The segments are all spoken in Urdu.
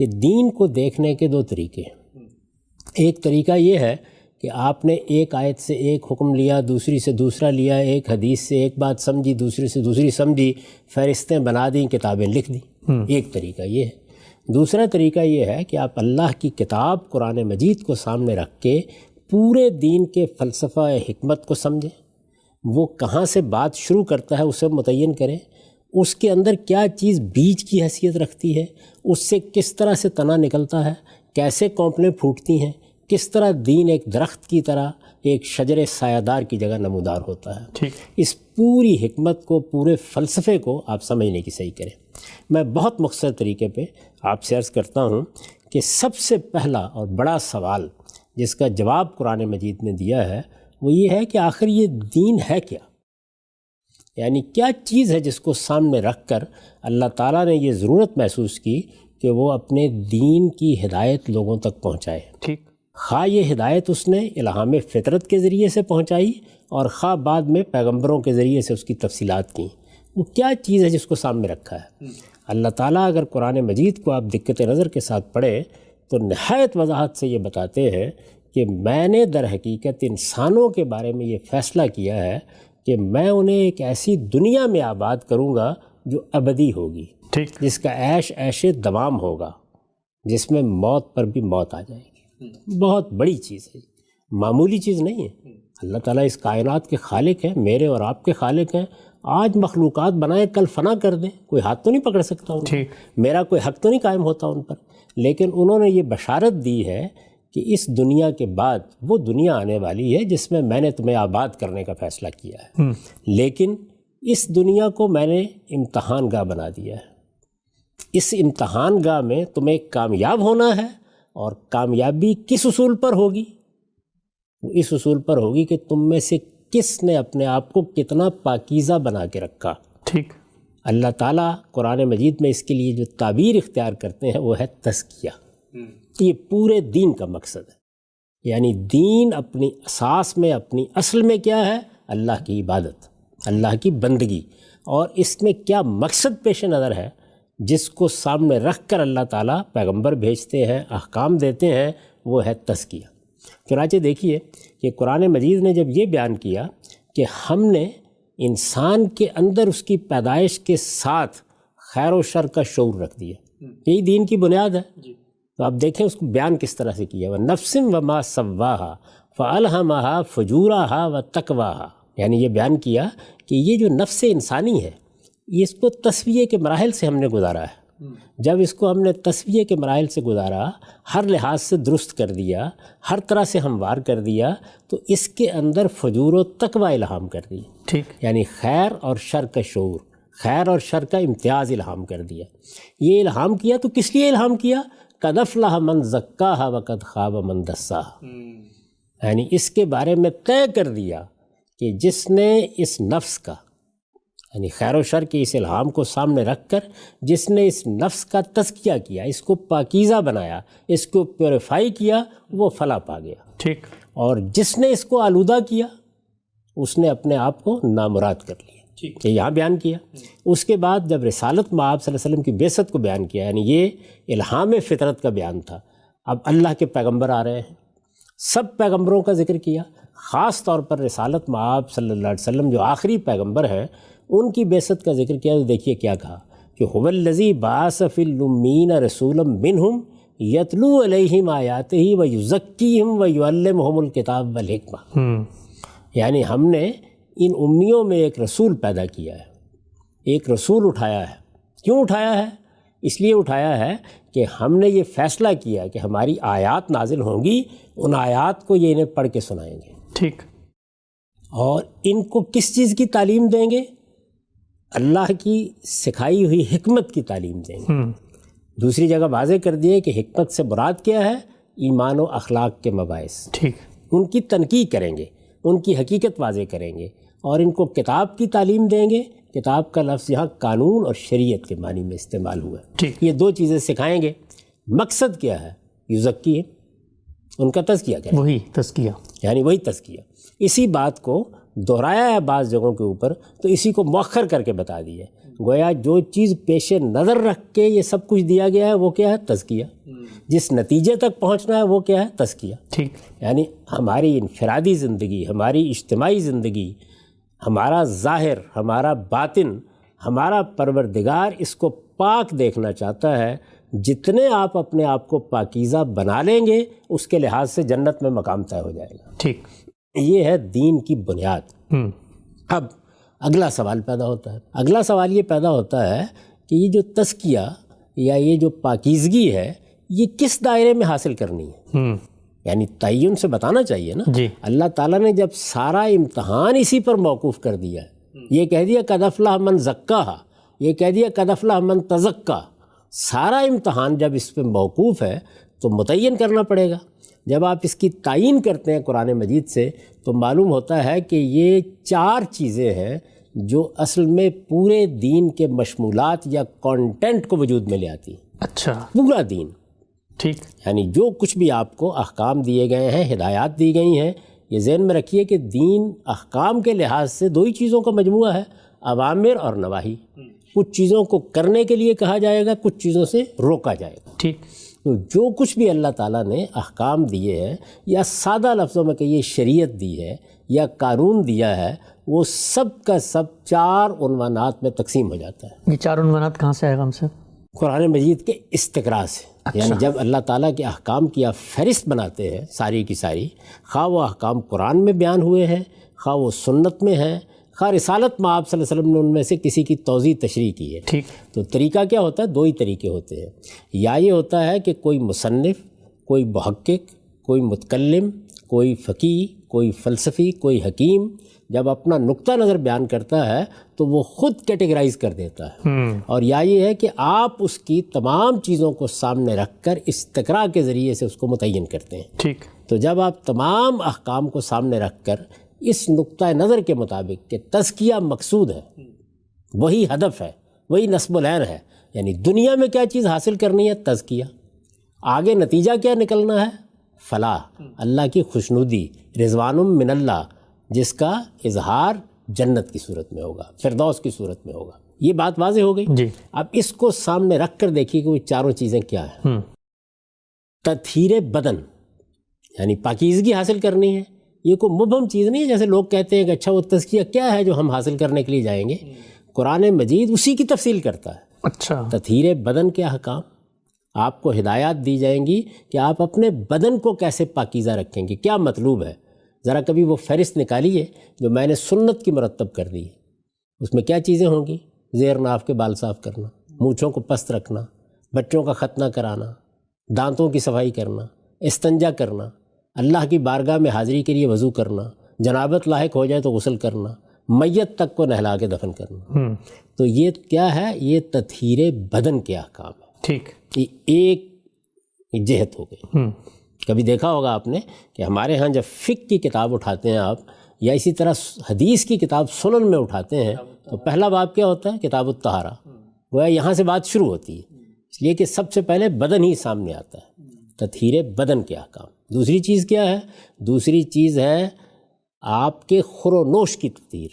کہ دین کو دیکھنے کے دو طریقے ہیں۔ ایک طریقہ یہ ہے کہ آپ نے ایک آیت سے ایک حکم لیا، دوسری سے دوسرا لیا، ایک حدیث سے ایک بات سمجھی، دوسری سے دوسری سمجھی، فہرستیں بنا دیں، کتابیں لکھ دیں۔ ایک طریقہ یہ ہے۔ دوسرا طریقہ یہ ہے کہ آپ اللہ کی کتاب قرآن مجید کو سامنے رکھ کے پورے دین کے فلسفہ حکمت کو سمجھیں، وہ کہاں سے بات شروع کرتا ہے اسے متعین کریں، اس کے اندر کیا چیز بیج کی حیثیت رکھتی ہے، اس سے کس طرح سے تنا نکلتا ہے، کیسے کونپلیں پھوٹتی ہیں، کس طرح دین ایک درخت کی طرح ایک شجر سایہ دار کی جگہ نمودار ہوتا ہے۔ ٹھیک، اس پوری حکمت کو، پورے فلسفے کو آپ سمجھنے کی صحیح کریں۔ میں بہت مختصر طریقے پہ آپ سے عرض کرتا ہوں کہ سب سے پہلا اور بڑا سوال جس کا جواب قرآن مجید نے دیا ہے وہ یہ ہے کہ آخر یہ دین ہے کیا؟ یعنی کیا چیز ہے جس کو سامنے رکھ کر اللہ تعالیٰ نے یہ ضرورت محسوس کی کہ وہ اپنے دین کی ہدایت لوگوں تک پہنچائے۔ ٹھیک، خواہ یہ ہدایت اس نے الہام فطرت کے ذریعے سے پہنچائی اور خواہ بعد میں پیغمبروں کے ذریعے سے اس کی تفصیلات کیں، وہ کیا چیز ہے جس کو سامنے رکھا ہے؟ اللہ تعالیٰ اگر قرآن مجید کو آپ دقت نظر کے ساتھ پڑھیں تو نہایت وضاحت سے یہ بتاتے ہیں کہ میں نے در حقیقت انسانوں کے بارے میں یہ فیصلہ کیا ہے کہ میں انہیں ایک ایسی دنیا میں آباد کروں گا جو ابدی ہوگی، ٹھیک، جس کا عیش دوام ہوگا، جس میں موت پر بھی موت آ جائے گی۔ بہت بڑی چیز ہے، معمولی چیز نہیں ہے۔ اللہ تعالیٰ اس کائنات کے خالق ہیں، میرے اور آپ کے خالق ہیں۔ آج مخلوقات بنائے کل فنا کر دیں، کوئی ہاتھ تو نہیں پکڑ سکتا ان ٹھیک، پر، میرا کوئی حق تو نہیں قائم ہوتا ان پر، لیکن انہوں نے یہ بشارت دی ہے کہ اس دنیا کے بعد وہ دنیا آنے والی ہے جس میں نے تمہیں آباد کرنے کا فیصلہ کیا ہے، لیکن اس دنیا کو میں نے امتحان گاہ بنا دیا ہے۔ اس امتحان گاہ میں تمہیں کامیاب ہونا ہے، اور کامیابی کس اصول پر ہوگی؟ وہ اس اصول پر ہوگی کہ تم میں سے کس نے اپنے آپ کو کتنا پاکیزہ بنا کے رکھا۔ ٹھیک، اللہ تعالیٰ قرآن مجید میں اس کے لیے جو تعبیر اختیار کرتے ہیں وہ ہے تزکیہ۔ یہ پورے دین کا مقصد ہے، یعنی دین اپنی اساس میں، اپنی اصل میں کیا ہے؟ اللہ کی عبادت، اللہ کی بندگی، اور اس میں کیا مقصد پیش نظر ہے جس کو سامنے رکھ کر اللہ تعالیٰ پیغمبر بھیجتے ہیں، احکام دیتے ہیں، وہ ہے تزکیہ۔ چنانچہ دیکھیے کہ قرآن مجید نے جب یہ بیان کیا کہ ہم نے انسان کے اندر اس کی پیدائش کے ساتھ خیر و شر کا شعور رکھ دیا، یہی دین کی بنیاد ہے۔ تو آپ دیکھیں اس کو بیان کس طرح سے کیا، وَنَفْسٍ وَمَا سَوَّاهَا فَأَلْهَمَهَا فُجُورَهَا وَتَقْوَاهَا، یعنی یہ بیان کیا کہ یہ جو نفس انسانی ہے یہ اس کو تصفیے کے مراحل سے ہم نے گزارا ہے۔ جب اس کو ہم نے تصفیے کے مراحل سے گزارا، ہر لحاظ سے درست کر دیا، ہر طرح سے ہموار کر دیا، تو اس کے اندر فجور و تقوی الہام کر دی، ٹھیک، یعنی خیر اور شر کا شعور، خیر اور شر کا امتیاز الہام کر دیا۔ یہ الہام کیا تو کس لیے الہام کیا؟ قد افلح من زکاہا وقد خاب من دساہا، یعنی اس کے بارے میں طے کر دیا کہ جس نے اس نفس کا، یعنی خیر و شر کے اس الہام کو سامنے رکھ کر جس نے اس نفس کا تزکیہ کیا، اس کو پاکیزہ بنایا، اس کو پیوریفائی کیا، وہ فلاح پا گیا۔ ٹھیک، اور جس نے اس کو آلودہ کیا اس نے اپنے آپ کو نامراد کر لیا۔ یہ یہاں بیان کیا۔ اس کے بعد جب رسالت مآب صلی اللہ علیہ وسلم کی بعثت کو بیان کیا، یعنی یہ الہام فطرت کا بیان تھا، اب اللہ کے پیغمبر آ رہے ہیں، سب پیغمبروں کا ذکر کیا، خاص طور پر رسالت مآب صلی اللہ علیہ وسلم جو آخری پیغمبر ہیں ان کی بعثت کا ذکر کیا۔ تو دیکھیے کیا کہا کہ هو الذی بعث فی الامین رسولا منہم یتلو علیہم آیاتہ ویزکیہم ویعلمہم الکتاب والحکمہ، یعنی ہم نے ان امیوں میں ایک رسول پیدا کیا ہے، ایک رسول اٹھایا ہے۔ کیوں اٹھایا ہے؟ اس لیے اٹھایا ہے کہ ہم نے یہ فیصلہ کیا کہ ہماری آیات نازل ہوں گی، ان آیات کو یہ انہیں پڑھ کے سنائیں گے، ٹھیک، اور ان کو کس چیز کی تعلیم دیں گے؟ اللہ کی سکھائی ہوئی حکمت کی تعلیم دیں گے۔ دوسری جگہ واضح کر دیے کہ حکمت سے مراد کیا ہے؟ ایمان و اخلاق کے مباحث، ٹھیک، ان کی تنقیح کریں گے، ان کی حقیقت واضح کریں گے، اور ان کو کتاب کی تعلیم دیں گے۔ کتاب کا لفظ یہاں قانون اور شریعت کے معنی میں استعمال ہوا ہے۔ ٹھیک، یہ دو چیزیں سکھائیں گے۔ مقصد کیا ہے؟ یزکی، ان کا تزکیہ کریں، وہی تزکیہ، یعنی وہی تزکیہ۔ اسی بات کو دہرایا ہے بعض جگہوں کے اوپر، تو اسی کو مؤخر کر کے بتا دیا۔ گویا جو چیز پیش نظر رکھ کے یہ سب کچھ دیا گیا ہے وہ کیا ہے؟ تزکیہ. جس نتیجے تک پہنچنا ہے وہ کیا ہے؟ تزکیہ. ٹھیک. یعنی ہماری انفرادی زندگی، ہماری اجتماعی زندگی، ہمارا ظاہر، ہمارا باطن، ہمارا پروردگار اس کو پاک دیکھنا چاہتا ہے. جتنے آپ اپنے آپ کو پاکیزہ بنا لیں گے اس کے لحاظ سے جنت میں مقام طے ہو جائے گا. ٹھیک. یہ ہے دین کی بنیاد. اب اگلا سوال پیدا ہوتا ہے. اگلا سوال یہ پیدا ہوتا ہے کہ یہ جو تزکیہ یا یہ جو پاکیزگی ہے یہ کس دائرے میں حاصل کرنی ہے؟ یعنی تعین سے بتانا چاہیے نا. جی. اللہ تعالیٰ نے جب سارا امتحان اسی پر موقوف کر دیا ہے، یہ کہہ دیا قد افلح من زکاہا، یہ کہہ دیا قد افلح من تزکا، سارا امتحان جب اس پہ موقوف ہے تو متعین کرنا پڑے گا. جب آپ اس کی تعین کرتے ہیں قرآن مجید سے تو معلوم ہوتا ہے کہ یہ 4 چیزیں ہیں جو اصل میں پورے دین کے مشمولات یا کانٹینٹ کو وجود میں لے آتی ہیں. اچھا. پورا دین. ٹھیک. یعنی جو کچھ بھی آپ کو احکام دیے گئے ہیں، ہدایات دی گئی ہیں، یہ ذہن میں رکھیے کہ دین احکام کے لحاظ سے 2 ہی چیزوں کا مجموعہ ہے، اوامر اور نواہی. کچھ چیزوں کو کرنے کے لیے کہا جائے گا، کچھ چیزوں سے روکا جائے گا. ٹھیک. تو جو کچھ بھی اللہ تعالیٰ نے احکام دیے ہیں یا سادہ لفظوں میں کہیے شریعت دی ہے یا قانون دیا ہے، وہ سب کا سب 4 عنوانات میں تقسیم ہو جاتا ہے. یہ 4 عنوانات کہاں سے آئے گا ہم سے؟ قرآن مجید کے استقراء سے. یعنی جب اللہ تعالیٰ کے احکام کی آپ فہرست بناتے ہیں ساری کی ساری، خواہ وہ احکام قرآن میں بیان ہوئے ہیں، خواہ وہ سنت میں ہیں، خواہ رسالت میں آپ صلی اللہ علیہ وسلم نے ان میں سے کسی کی توضیح تشریح کی ہے. ٹھیک. تو طریقہ کیا ہوتا ہے؟ 2 ہی طریقے ہوتے ہیں. یا یہ ہوتا ہے کہ کوئی مصنف، کوئی محقق، کوئی متکلم، کوئی فقیہ، کوئی فلسفی، کوئی حکیم جب اپنا نقطہ نظر بیان کرتا ہے تو وہ خود کیٹیگرائز کر دیتا ہے. اور یا یہ ہے کہ آپ اس کی تمام چیزوں کو سامنے رکھ کر استقراء کے ذریعے سے اس کو متعین کرتے ہیں. ٹھیک. تو جب آپ تمام احکام کو سامنے رکھ کر اس نقطہ نظر کے مطابق کہ تزکیہ مقصود ہے، وہی ہدف ہے، وہی نصب العین ہے، یعنی دنیا میں کیا چیز حاصل کرنی ہے؟ تزکیہ. آگے نتیجہ کیا نکلنا ہے؟ فلاح، اللہ کی خوشنودی، رضوان من اللہ، جس کا اظہار جنت کی صورت میں ہوگا، فردوس کی صورت میں ہوگا. یہ بات واضح ہو گئی. جی. اب اس کو سامنے رکھ کر دیکھیے کہ وہ 4 چیزیں کیا ہیں. تطہیر بدن، یعنی پاکیزگی حاصل کرنی ہے. یہ کوئی مبہم چیز نہیں ہے جیسے لوگ کہتے ہیں کہ اچھا وہ تزکیہ کیا ہے جو ہم حاصل کرنے کے لیے جائیں گے. قرآن مجید اسی کی تفصیل کرتا ہے. اچھا. تطہیر بدن کے احکام، آپ کو ہدایات دی جائیں گی کہ آپ اپنے بدن کو کیسے پاکیزہ رکھیں گے، کیا مطلوب ہے. ذرا کبھی وہ فہرست نکالیے جو میں نے سنت کی مرتب کر دی ہے. اس میں کیا چیزیں ہوں گی؟ زیر ناف کے بال صاف کرنا، مونچھوں کو پست رکھنا، بچوں کا ختنہ کرانا، دانتوں کی صفائی کرنا، استنجا کرنا، اللہ کی بارگاہ میں حاضری کے لیے وضو کرنا، جنابت لاحق ہو جائے تو غسل کرنا، میت تک کو نہلا کے دفن کرنا. تو یہ کیا ہے؟ یہ تطہیر بدن کے احکام ہے. ٹھیک. یہ ایک جہت ہو گئی. کبھی دیکھا ہوگا آپ نے کہ ہمارے ہاں جب فقہ کی کتاب اٹھاتے ہیں آپ، یا اسی طرح حدیث کی کتاب سنن میں اٹھاتے ہیں تو پہلا باب کیا ہوتا ہے؟ کتاب الطہارہ. گویا یہاں سے بات شروع ہوتی ہے، اس لیے کہ سب سے پہلے بدن ہی سامنے آتا ہے. تطہیر بدن کے احکام. دوسری چیز کیا ہے؟ دوسری چیز ہے آپ کے خور و نوش کی تطہیر.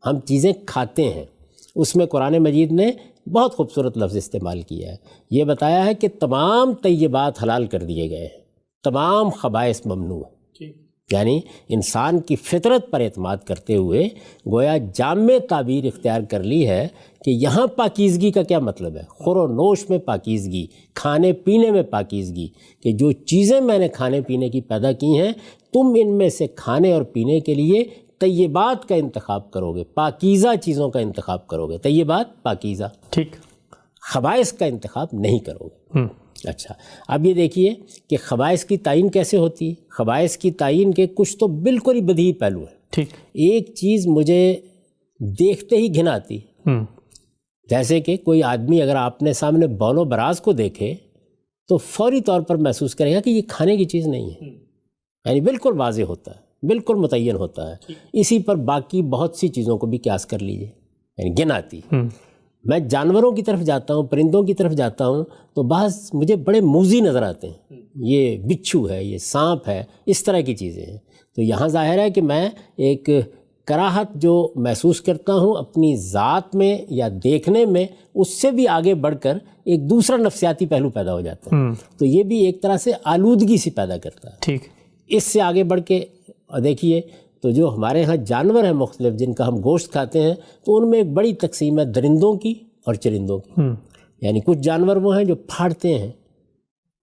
ہم چیزیں کھاتے ہیں، اس میں قرآن مجید نے بہت خوبصورت لفظ استعمال کیا ہے. یہ بتایا ہے کہ تمام طیبات حلال کر دیے گئے ہیں، تمام خبائث ممنوع ہیں. یعنی انسان کی فطرت پر اعتماد کرتے ہوئے گویا جامع تعبیر اختیار کر لی ہے کہ یہاں پاکیزگی کا کیا مطلب ہے؟ خور و نوش میں پاکیزگی، کھانے پینے میں پاکیزگی، کہ جو چیزیں میں نے کھانے پینے کی پیدا کی ہیں تم ان میں سے کھانے اور پینے کے لیے طیبات کا انتخاب کرو گے، پاکیزہ چیزوں کا انتخاب کرو گے. طیبات پاکیزہ. ٹھیک. خبائث کا انتخاب نہیں کرو گے. اچھا، اب یہ دیکھیے کہ خبائث کی تعین کیسے ہوتی ہے. خبائث کی تعین کے کچھ تو بالکل ہی بدیہی پہلو ہیں. ٹھیک. ایک چیز مجھے دیکھتے ہی گھن آتی، جیسے کہ کوئی آدمی اگر آپ نے سامنے بول و براز کو دیکھے تو فوری طور پر محسوس کرے گا کہ یہ کھانے کی چیز نہیں ہے. یعنی بالکل واضح ہوتا ہے، بالکل متعین ہوتا ہے. اسی پر باقی بہت سی چیزوں کو بھی قیاس کر لیجئے، یعنی گن آتی. میں جانوروں کی طرف جاتا ہوں، پرندوں کی طرف جاتا ہوں تو بعض مجھے بڑے موذی نظر آتے ہیں. یہ بچھو ہے، یہ سانپ ہے، اس طرح کی چیزیں ہیں. تو یہاں ظاہر ہے کہ میں ایک کراہت جو محسوس کرتا ہوں اپنی ذات میں یا دیکھنے میں، اس سے بھی آگے بڑھ کر ایک دوسرا نفسیاتی پہلو پیدا ہو جاتا ہے، تو یہ بھی ایک طرح سے آلودگی سی پیدا کرتا ہے۔ ٹھیک، اس سے آگے بڑھ کے دیکھیے تو جو ہمارے ہاں جانور ہیں مختلف جن کا ہم گوشت کھاتے ہیں، تو ان میں ایک بڑی تقسیم ہے درندوں کی اور چرندوں کی۔ یعنی کچھ جانور وہ ہیں جو پھاڑتے ہیں،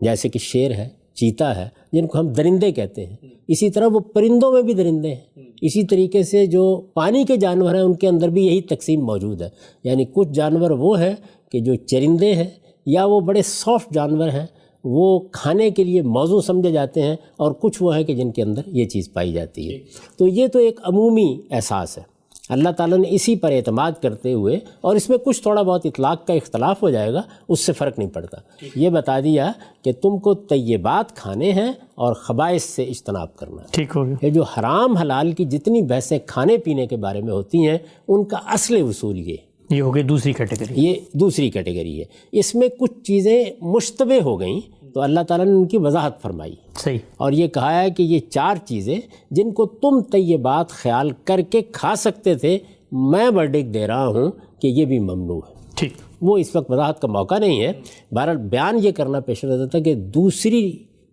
جیسے کہ شیر ہے، چیتا ہے، جن کو ہم درندے کہتے ہیں۔ اسی طرح وہ پرندوں میں بھی درندے ہیں۔ اسی طریقے سے جو پانی کے جانور ہیں ان کے اندر بھی یہی تقسیم موجود ہے۔ یعنی کچھ جانور وہ ہیں کہ جو چرندے ہیں یا وہ بڑے سافٹ جانور ہیں، وہ کھانے کے لیے موزوں سمجھے جاتے ہیں، اور کچھ وہ ہیں کہ جن کے اندر یہ چیز پائی جاتی ہے۔ تو یہ تو ایک عمومی احساس ہے، اللہ تعالیٰ نے اسی پر اعتماد کرتے ہوئے، اور اس میں کچھ تھوڑا بہت اطلاق کا اختلاف ہو جائے گا، اس سے فرق نہیں پڑتا، یہ بتا دیا کہ تم کو طیبات کھانے ہیں اور خبائث سے اجتناب کرنا ہے۔ ٹھیک ہو گیا۔ یہ جو حرام حلال کی جتنی بحثیں کھانے پینے کے بارے میں ہوتی ہیں، ان کا اصل اصول یہ ہو گئی دوسری کیٹیگری۔ یہ دوسری کیٹیگری ہے۔ اس میں کچھ چیزیں مشتبہ ہو گئیں تو اللہ تعالیٰ نے ان کی وضاحت فرمائی، صحیح، اور یہ کہا ہے کہ یہ 4 چیزیں جن کو تم طیبات خیال کر کے کھا سکتے تھے، میں ورڈکٹ دے رہا ہوں کہ یہ بھی ممنوع ہے۔ ٹھیک، وہ اس وقت وضاحت کا موقع نہیں ہے، بہرحال بیان یہ کرنا پیش نظر تھا کہ دوسری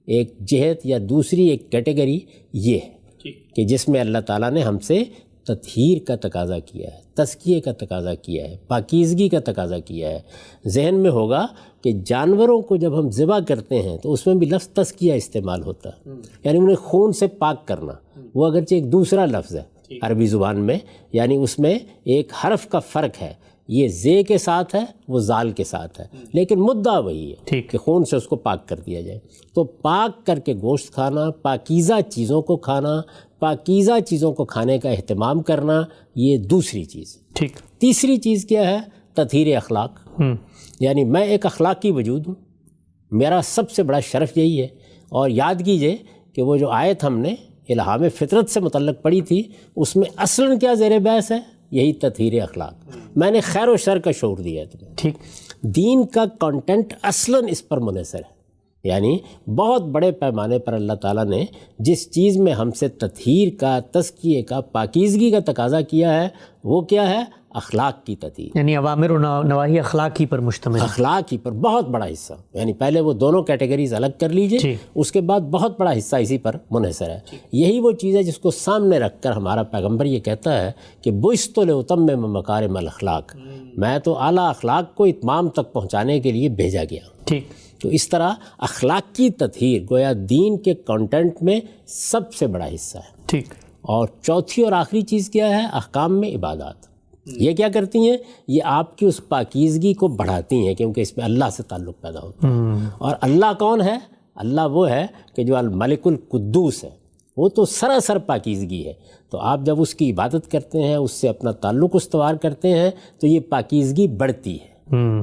ایک جہت یا دوسری ایک کیٹیگری یہ ہے کہ جس میں اللہ تعالیٰ نے ہم سے تطہیر کا تقاضا کیا ہے، تزکیے کا تقاضا کیا ہے، پاکیزگی کا تقاضا کیا ہے۔ ذہن میں ہوگا کہ جانوروں کو جب ہم ذبح کرتے ہیں تو اس میں بھی لفظ تزکیہ استعمال ہوتا ہے، یعنی انہیں خون سے پاک کرنا۔ وہ اگرچہ ایک دوسرا لفظ ہے عربی زبان میں، یعنی اس میں ایک حرف کا فرق ہے، یہ زے کے ساتھ ہے، وہ زال کے ساتھ ہے، لیکن مدعا وہی ہے کہ خون سے اس کو پاک کر دیا جائے۔ تو پاک کر کے گوشت کھانا، پاکیزہ چیزوں کو کھانا، پاکیزہ چیزوں کو کھانے کا اہتمام کرنا، یہ دوسری چیز۔ ٹھیک، تیسری چیز کیا ہے؟ تطہیر اخلاق۔ یعنی میں ایک اخلاقی وجود ہوں، میرا سب سے بڑا شرف یہی ہے۔ اور یاد کیجئے کہ وہ جو آیت ہم نے الہام فطرت سے متعلق پڑھی تھی، اس میں اصلاً کیا زیر بحث ہے؟ یہی تطہیر اخلاق۔ میں نے خیر و شر کا شعور دیا ہے تمہیں۔ ٹھیک، دین کا کانٹینٹ اصلاً اس پر منحصر ہے، یعنی بہت بڑے پیمانے پر اللہ تعالیٰ نے جس چیز میں ہم سے تطہیر کا، تزکیے کا، پاکیزگی کا تقاضا کیا ہے، وہ کیا ہے؟ اخلاق کی تطہیر۔ یعنی اوامر و نواہی اخلاق ہی پر مشتمل ہے۔ اخلاق ہی پر بہت بڑا حصہ، یعنی پہلے وہ دونوں کیٹیگریز الگ کر لیجئے، اس کے بعد بہت بڑا حصہ اسی پر منحصر ہے۔ یہی وہ چیز ہے جس کو سامنے رکھ کر ہمارا پیغمبر یہ کہتا ہے کہ بعثت لأتمم مکارم الاخلاق، میں تو اعلیٰ اخلاق کو اتمام تک پہنچانے کے لیے بھیجا گیا ہوں۔ ٹھیک، تو اس طرح اخلاق کی تطہیر گویا دین کے کانٹینٹ میں سب سے بڑا حصہ ہے۔ ٹھیک، اور چوتھی اور آخری چیز کیا ہے؟ احکام میں عبادات۔ یہ کیا کرتی ہیں؟ یہ آپ کی اس پاکیزگی کو بڑھاتی ہیں، کیونکہ اس میں اللہ سے تعلق پیدا ہوتا ہے۔ اور اللہ کون ہے؟ اللہ وہ ہے کہ جو الملک القدوس ہے، وہ تو سراسر پاکیزگی ہے۔ تو آپ جب اس کی عبادت کرتے ہیں، اس سے اپنا تعلق استوار کرتے ہیں، تو یہ پاکیزگی بڑھتی ہے۔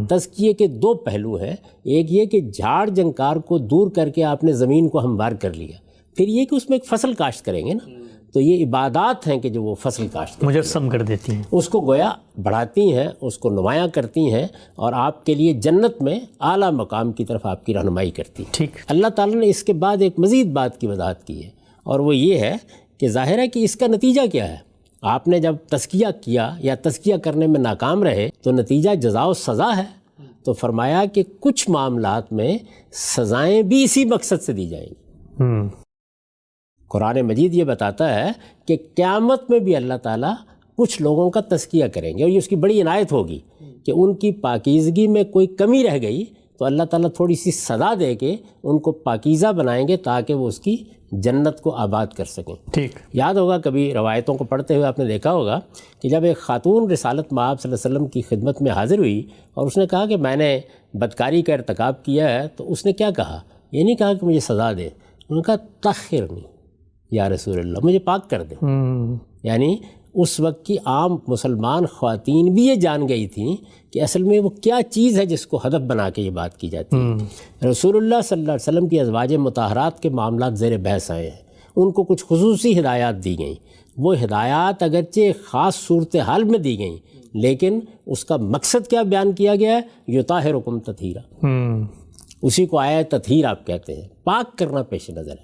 تزکیے کے 2 پہلو ہیں، ایک یہ کہ جھاڑ جنکار کو دور کر کے آپ نے زمین کو ہموار کر لیا، پھر یہ کہ اس میں ایک فصل کاشت کریں گے نا، تو یہ عبادات ہیں کہ جو وہ فصل کاشت مجسم کر دیتی ہیں، اس کو گویا بڑھاتی ہیں، اس کو نمایاں کرتی ہیں، اور آپ کے لیے جنت میں اعلیٰ مقام کی طرف آپ کی رہنمائی کرتی ہیں۔ ٹھیک، اللہ تعالیٰ نے اس کے بعد ایک مزید بات کی وضاحت کی ہے، اور وہ یہ ہے کہ ظاہر ہے کہ اس کا نتیجہ کیا ہے؟ آپ نے جب تزکیہ کیا یا تزکیہ کرنے میں ناکام رہے تو نتیجہ جزا و سزا ہے۔ تو فرمایا کہ کچھ معاملات میں سزائیں بھی اسی مقصد سے دی جائیں گی۔ قرآن مجید یہ بتاتا ہے کہ قیامت میں بھی اللہ تعالیٰ کچھ لوگوں کا تزکیہ کریں گے، اور یہ اس کی بڑی عنایت ہوگی کہ ان کی پاکیزگی میں کوئی کمی رہ گئی تو اللہ تعالیٰ تھوڑی سی سزا دے کے ان کو پاکیزہ بنائیں گے تاکہ وہ اس کی جنت کو آباد کر سکیں۔ ٹھیک، یاد ہوگا کبھی روایتوں کو پڑھتے ہوئے آپ نے دیکھا ہوگا کہ جب ایک خاتون رسالت مآب صلی اللہ علیہ وسلم کی خدمت میں حاضر ہوئی اور اس نے کہا کہ میں نے بدکاری کا ارتکاب کیا ہے، تو اس نے کیا کہا؟ یہ نہیں کہا کہ مجھے سزا دے، انہوں نے کہا طہرنی یا رسول اللہ، مجھے پاک کر دے۔ یعنی اس وقت کی عام مسلمان خواتین بھی یہ جان گئی تھیں کہ اصل میں وہ کیا چیز ہے جس کو ہدف بنا کے یہ بات کی جاتی ہے۔ رسول اللہ صلی اللہ علیہ وسلم کی ازواج مطہرات کے معاملات زیر بحث آئے ہیں، ان کو کچھ خصوصی ہدایات دی گئیں۔ وہ ہدایات اگرچہ ایک خاص صورتحال میں دی گئیں، لیکن اس کا مقصد کیا بیان کیا گیا ہے؟ یطہرکم تطہیرا، اسی کو آیت تطہیر آپ کہتے ہیں، پاک کرنا پیش نظر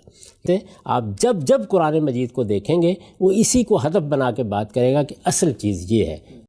ہے۔ آپ جب قرآن مجید کو دیکھیں گے وہ اسی کو ہدف بنا کے بات کرے گا کہ اصل چیز یہ ہے